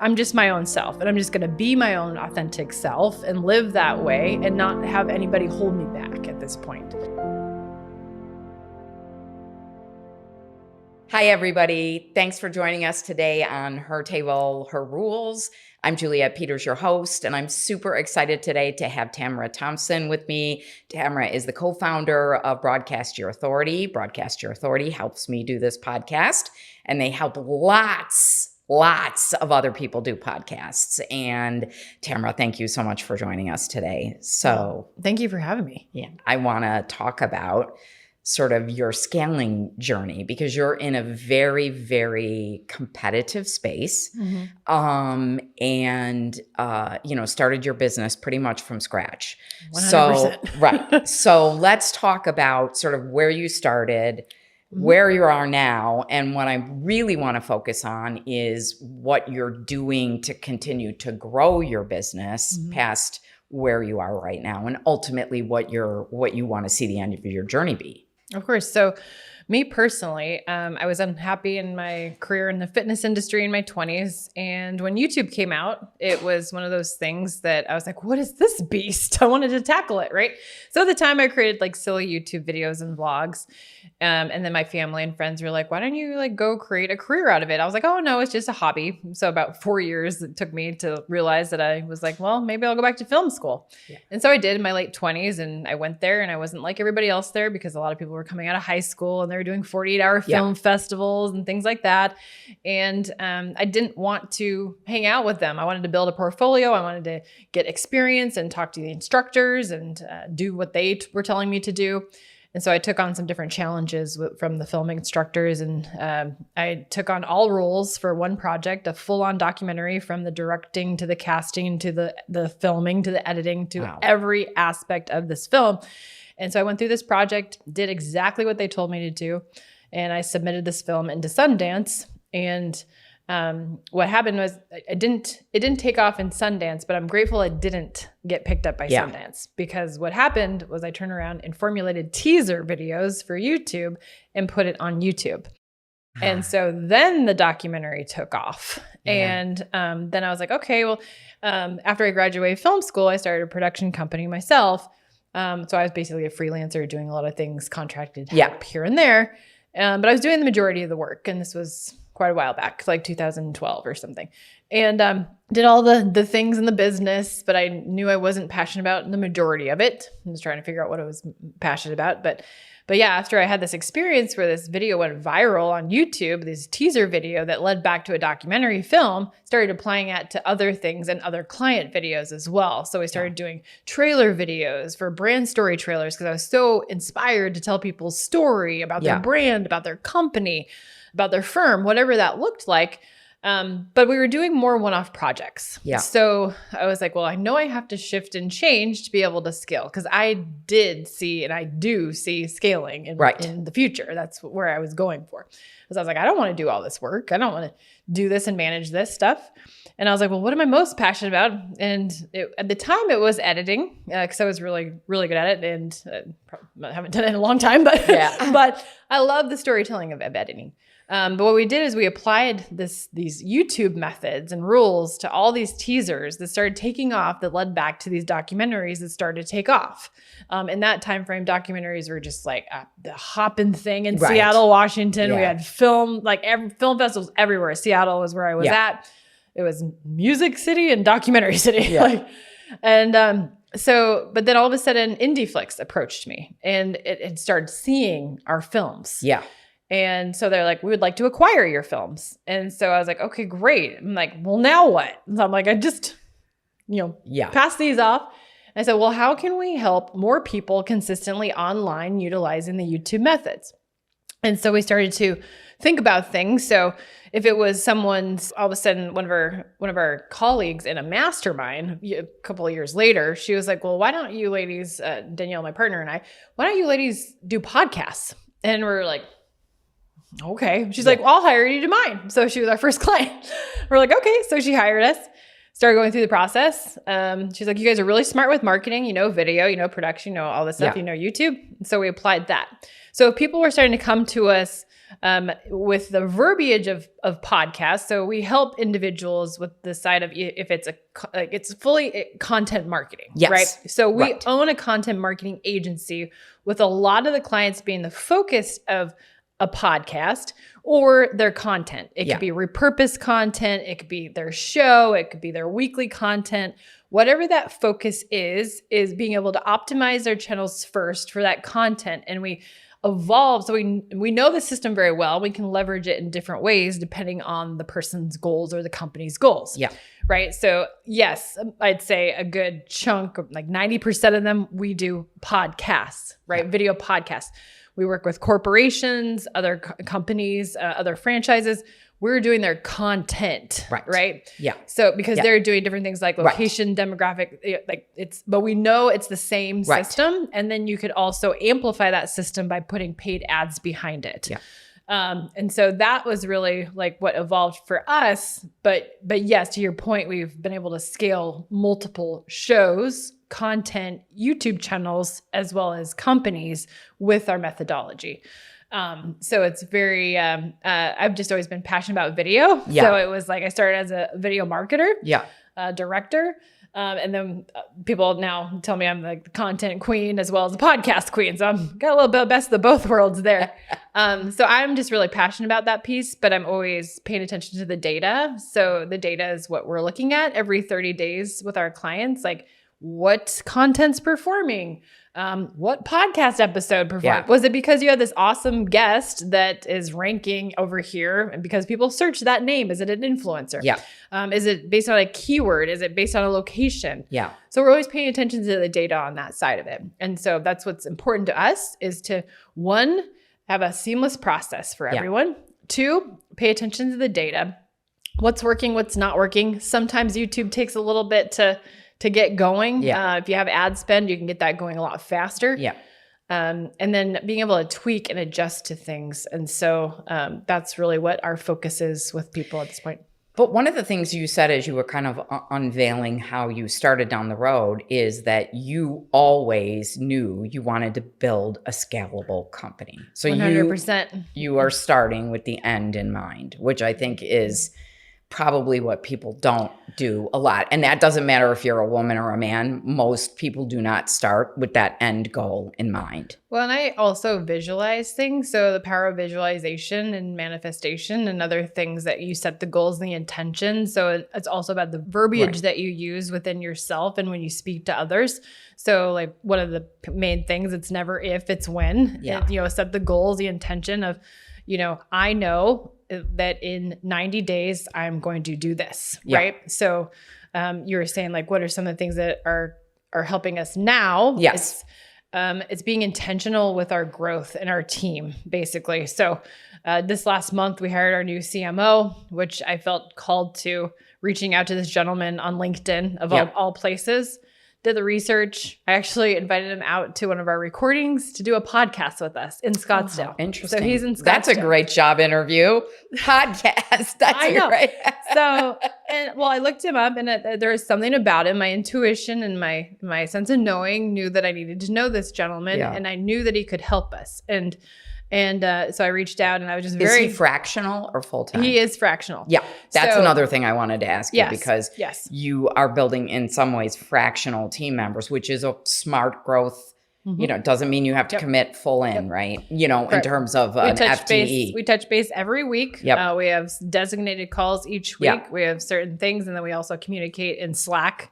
I'm just my own self, and I'm just going to be my own authentic self and live that way and not have anybody hold me back at this point. Hi, everybody. Thanks for joining us today on Her Table, Her Rules. I'm Juliet Peters, your host, and I'm super excited today to have Tamara Thompson with me. Tamara is the co-founder of Broadcast Your Authority. Broadcast Your Authority helps me do this podcast, and they help lots of other people do podcasts. And Tamara, thank you so much for joining us today. So thank you for having me. Yeah, I want to talk about sort of your scaling journey, because you're in a very, very competitive space, and started your business pretty much from scratch. 100%. So, right. So let's talk about sort of where you started, where you are now, and what I really want to focus on is what you're doing to continue to grow your business past where you are right now, and ultimately what you want to see the end of your journey be. Of course. So me personally, I was unhappy in my career in the fitness industry in my 20s. And when YouTube came out, it was one of those things that I was like, what is this beast? I wanted to tackle it, right? So at the time I created like silly YouTube videos and vlogs. And then my family and friends were like, why don't you like go create a career out of it? I was like, oh no, it's just a hobby. So about 4 years it took me to realize that I was like, well, maybe I'll go back to film school. Yeah. And so I did in my late 20s, and I went there, and I wasn't like everybody else there because a lot of people were coming out of high school and they were doing 48-hour film festivals and things like that. And I didn't want to hang out with them. I wanted to build a portfolio. I wanted to get experience and talk to the instructors and do what they were telling me to do. And so I took on some different challenges from the filming instructors, and I took on all roles for one project, a full-on documentary from the directing to the casting to the filming to the editing to every aspect of this film. And so I went through this project, did exactly what they told me to do, and I submitted this film into Sundance. And what happened was it didn't take off in Sundance, but I'm grateful it didn't get picked up by Sundance, because what happened was I turned around and formulated teaser videos for YouTube and put it on YouTube. And so then the documentary took off. And then I was like, okay, well, after I graduated film school, I started a production company myself. So I was basically a freelancer doing a lot of things, contracted help here and there. But I was doing the majority of the work. And this was quite a while back, like 2012 or something. And did all the things in the business, but I knew I wasn't passionate about the majority of it. I was trying to figure out what I was passionate about. But yeah, after I had this experience where this video went viral on YouTube, this teaser video that led back to a documentary film, started applying it to other things and other client videos as well. So we started doing trailer videos for brand story trailers, because I was so inspired to tell people's story about their brand, about their company, about their firm, whatever that looked like. But we were doing more one-off projects. Yeah. So I was like, well, I know I have to shift and change to be able to scale, because I did see, and I do see scaling in the future. That's where I was going for. Because I was like, I don't want to do all this work. I don't want to do this and manage this stuff. And I was like, well, what am I most passionate about? And at the time it was editing, because I was really, really good at it, and I haven't done it in a long time, but but I love the storytelling of editing. But what we did is we applied these YouTube methods and rules to all these teasers that started taking off, that led back to these documentaries that started to take off. In that time frame, documentaries were just like the hopping thing in Seattle, Washington. We had film festivals everywhere. Seattle was where I was at. It was Music City and Documentary City. But then all of a sudden, IndieFlix approached me, and it started seeing our films. Yeah. And so they're like, we would like to acquire your films. And so I was like, okay, great. I'm like, well, now what? And so I'm like, I just, pass these off. And I said, well, how can we help more people consistently online utilizing the YouTube methods? And so we started to think about things. So if it was someone's, all of a sudden, one of our colleagues in a mastermind a couple of years later, she was like, well, why don't you ladies, Danielle, my partner, and I, why don't you ladies do podcasts? And we're like, okay. She's like, well, I'll hire you to mine. So she was our first client. We're like, okay. So she hired us, started going through the process. She's like, you guys are really smart with marketing, video, production, all this stuff, YouTube. And so we applied that. So people were starting to come to us with the verbiage of podcasts. So we help individuals with the side of if it's fully content marketing, Yes. right? So we Right. own a content marketing agency with a lot of the clients being the focus of a podcast or their content. It could be repurposed content. It could be their show. It could be their weekly content. Whatever that focus is being able to optimize their channels first for that content. And we evolve. So we know the system very well. We can leverage it in different ways depending on the person's goals or the company's goals. Yeah. Right. So yes, I'd say a good chunk of like 90% of them, we do podcasts, right? Yeah. Video podcasts. We work with corporations, other companies, other franchises. We're doing their content, right? Yeah. So because they're doing different things like location, demographic, but we know it's the same system. And then you could also amplify that system by putting paid ads behind it. Yeah. And so that was really like what evolved for us. But yes, to your point, we've been able to scale multiple shows, content, YouTube channels, as well as companies with our methodology. So it's very, I've just always been passionate about video. Yeah. So it was like, I started as a video marketer, director. And then people now tell me I'm like the content queen as well as the podcast queen. So I'm got a little bit of best of both worlds there. So I'm just really passionate about that piece, but I'm always paying attention to the data. So the data is what we're looking at every 30 days with our clients, like what content's performing, what podcast episode performed. Yeah. Was it because you had this awesome guest that is ranking over here and because people search that name? Is it an influencer? Yeah. Is it based on a keyword? Is it based on a location? Yeah. So we're always paying attention to the data on that side of it. And so that's what's important to us is to, one, have a seamless process for everyone. Two, pay attention to the data. What's working, what's not working. Sometimes YouTube takes a little bit to get going. If you have ad spend, you can get that going a lot faster. Yeah. And then being able to tweak and adjust to things. And so that's really what our focus is with people at this point. But one of the things you said as you were kind of unveiling how you started down the road is that you always knew you wanted to build a scalable company. So 100%. You are starting with the end in mind, which I think is probably what people don't do a lot. And that doesn't matter if you're a woman or a man. Most people do not start with that end goal in mind. Well, and I also visualize things. So the power of visualization and manifestation and other things that you set the goals and the intention. So it's also about the verbiage that you use within yourself and when you speak to others. So like one of the main things, it's never if, it's when. Yeah. Set the goals, the intention of, I know that in 90 days, I'm going to do this, right? So you were saying like, what are some of the things that are helping us now? Yes. It's being intentional with our growth and our team, basically. So this last month, we hired our new CMO, which I felt called to reaching out to this gentleman on LinkedIn of all places. Did the research. I actually invited him out to one of our recordings to do a podcast with us in Scottsdale. Interesting. So he's in Scottsdale. That's a great job interview. Podcast. That's I know. great. I looked him up and there was something about him. My intuition and my sense of knowing knew that I needed to know this gentleman and I knew that he could help us. So I reached out and I was just Is he fractional or full-time? He is fractional. Yeah. That's another thing I wanted to ask you because you are building in some ways fractional team members, which is a smart growth. It doesn't mean you have to commit full in, right? In terms of an FTE. We touch base every week. We have designated calls each week. We have certain things. And then we also communicate in Slack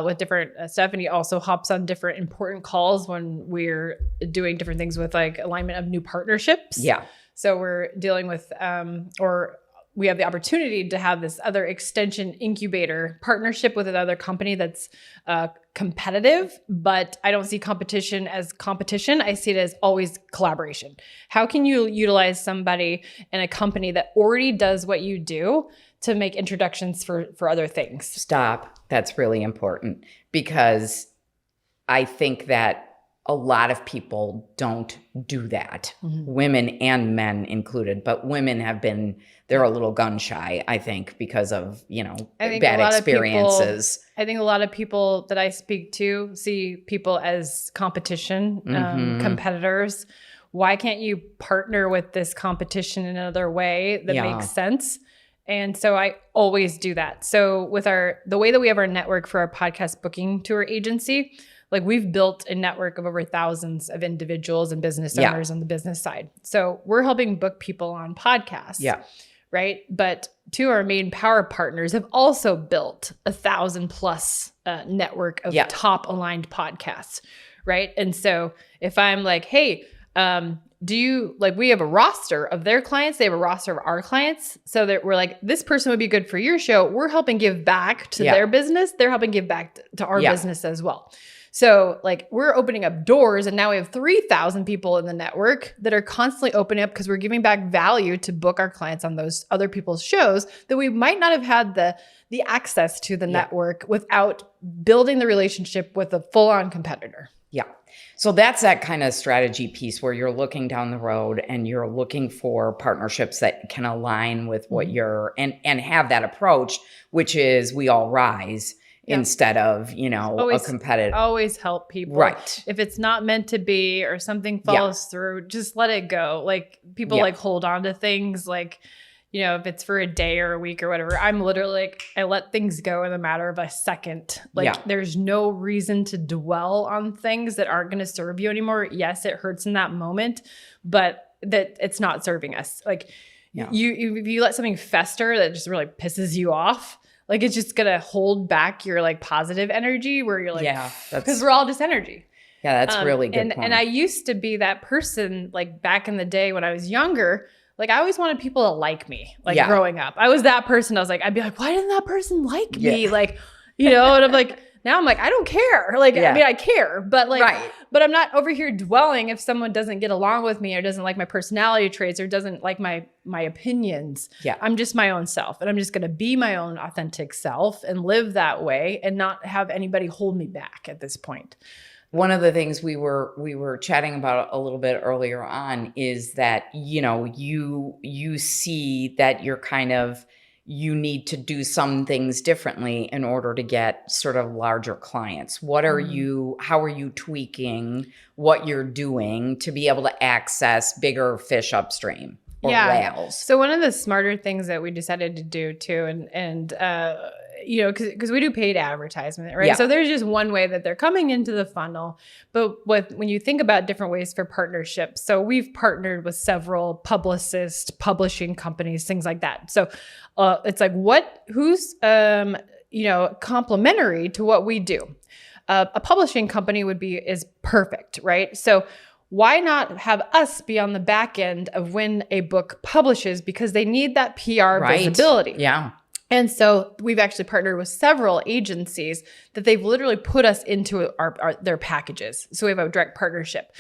with different stuff. And he also hops on different important calls when we're doing different things with like alignment of new partnerships. Yeah. So we're dealing with, or we have the opportunity to have this other extension incubator partnership with another company that's competitive, but I don't see competition as competition. I see it as always collaboration. How can you utilize somebody in a company that already does what you do to make introductions for other things? Stop. That's really important because I think that a lot of people don't do that, women and men included, but women they're a little gun shy, I think, because of, bad experiences. I think a lot of people that I speak to see people as competition, competitors, why can't you partner with this competition in another way that makes sense? And so I always do that. So with the way that we have our network for our podcast booking tour agency, like we've built a network of over thousands of individuals and business owners on the business side. So we're helping book people on podcasts. Yeah. Right. But two of our main power partners have also built 1,000+ network of top aligned podcasts. Right. And so if I'm like, hey, do you we have a roster of their clients, they have a roster of our clients, so that we're like, this person would be good for your show. We're helping give back to their business. They're helping give back to our business as well. So like we're opening up doors, and now we have 3,000 people in the network that are constantly opening up because we're giving back value to book our clients on those other people's shows that we might not have had the access to the network without building the relationship with a full-on competitor. Yeah. So that's that kind of strategy piece where you're looking down the road and you're looking for partnerships that can align with what you're and have that approach, which is we all rise. Instead of, a competitive. Always help people. Right. If it's not meant to be or something falls through, just let it go. Like people hold on to things like, if it's for a day or a week or whatever, I'm literally I let things go in a matter of a second. There's no reason to dwell on things that aren't going to serve you anymore. Yes, it hurts in that moment, but that it's not serving us. If you let something fester that just really pisses you off, it's just going to hold back your positive energy where you're because we're all just energy. Yeah, that's really good point. And I used to be that person back in the day when I was younger. I always wanted people to like me, growing up. I was that person. I'd be like, why didn't that person like me? And I'm like, now I'm like, I don't care. I care, but but I'm not over here dwelling if someone doesn't get along with me or doesn't like my personality traits or doesn't like my opinions. Yeah. I'm just my own self, and I'm just going to be my own authentic self and live that way and not have anybody hold me back at this point. One of the things we were chatting about a little bit earlier on is that, you see that you need to do some things differently in order to get sort of larger clients. How are you tweaking what you're doing to be able to access bigger fish upstream or whales? So one of the smarter things that we decided to do too, and because we do paid advertisement, right? Yeah. So there's just one way that they're coming into the funnel. But when you think about different ways for partnerships, so we've partnered with several publicists, publishing companies, things like that. So it's who's complementary to what we do? A publishing company is perfect, right? So why not have us be on the back end of when a book publishes, because they need that PR visibility. Yeah. And so we've actually partnered with several agencies that they've literally put us into their packages. So we have a direct partnership.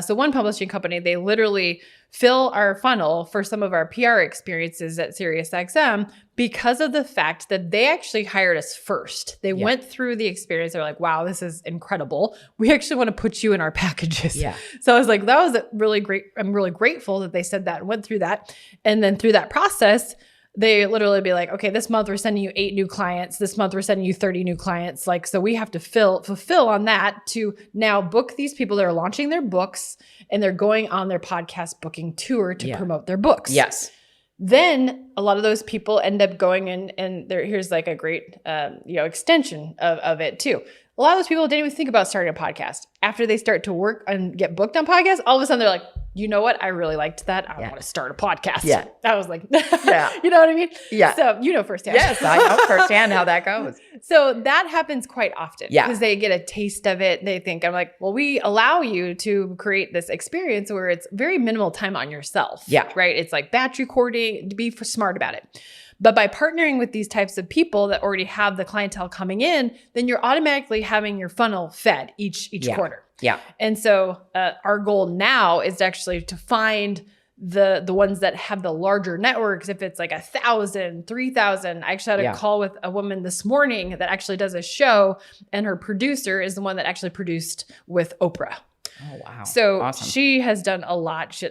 So one publishing company, they literally fill our funnel for some of our PR experiences at SiriusXM because of the fact that they actually hired us first. They went through the experience. They're like, wow, this is incredible. We actually want to put you in our packages. Yeah. So I was like, that was really great. I'm really grateful that they said that and went through that. And then through that process, they literally be like, okay, this month we're sending you 8 new clients. This month we're sending you 30 new clients. So we have to fulfill on that to now book these people that are launching their books and they're going on their podcast booking tour to promote their books. Yes. Then a lot of those people end up going in, and here's a great extension of it too. A lot of those people didn't even think about starting a podcast. After they start to work and get booked on podcasts, all of a sudden they're like, you know what? I really liked that. I want to start a podcast. Yeah. I was like, you know what I mean? Yeah. So firsthand. Yes, I know firsthand how that goes. So that happens quite often. Yeah. Because they get a taste of it. They think, I'm like, well, we allow you to create this experience where it's very minimal time on yourself. Yeah. Right? It's like batch recording, to be smart about it. But by partnering with these types of people that already have the clientele coming in, then you're automatically having your funnel fed each quarter. Yeah. And so our goal now is actually to find the ones that have the larger networks. If it's 1,000, 3,000, I actually had a call with a woman this morning that actually does a show, and her producer is the one that actually produced with Oprah. Oh, wow. So awesome. She has done a lot,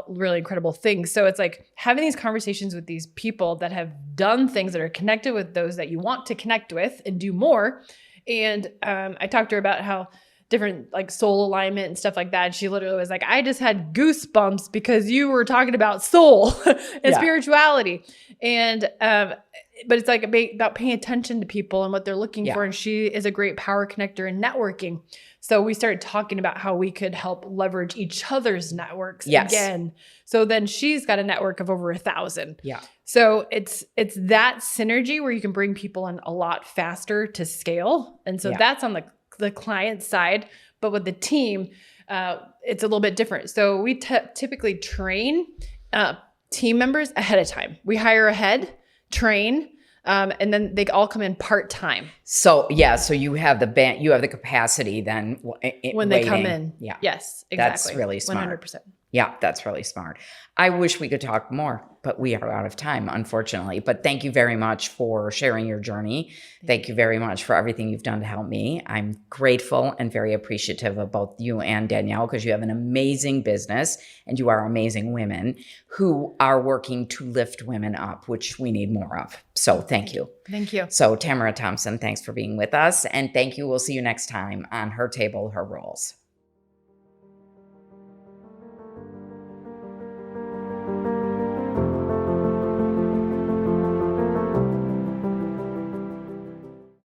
really incredible things. So it's having these conversations with these people that have done things that are connected with those that you want to connect with and do more. And I talked to her about how different like soul alignment and stuff like that. And she literally was like, I just had goosebumps because you were talking about soul and spirituality. And, but it's like about paying attention to people and what they're looking for. And she is a great power connector in networking. So we started talking about how we could help leverage each other's networks again. So then she's got a network of over 1,000. Yeah. So it's that synergy where you can bring people in a lot faster to scale. And so that's on the client side, but with the team, it's a little bit different. So we typically train team members ahead of time. We hire ahead, train, and then they all come in part-time. So so you have the capacity then when they come in. Yeah. Yes, exactly. That's really smart. 100%. Yeah, that's really smart. I wish we could talk more, but we are out of time, unfortunately. But thank you very much for sharing your journey. Thank you very much for everything you've done to help me. I'm grateful and very appreciative of both you and Danielle, because you have an amazing business and you are amazing women who are working to lift women up, which we need more of. So thank you. Thank you. So Tamara Thompson, thanks for being with us. And thank you. We'll see you next time on Her Table, Her Rules.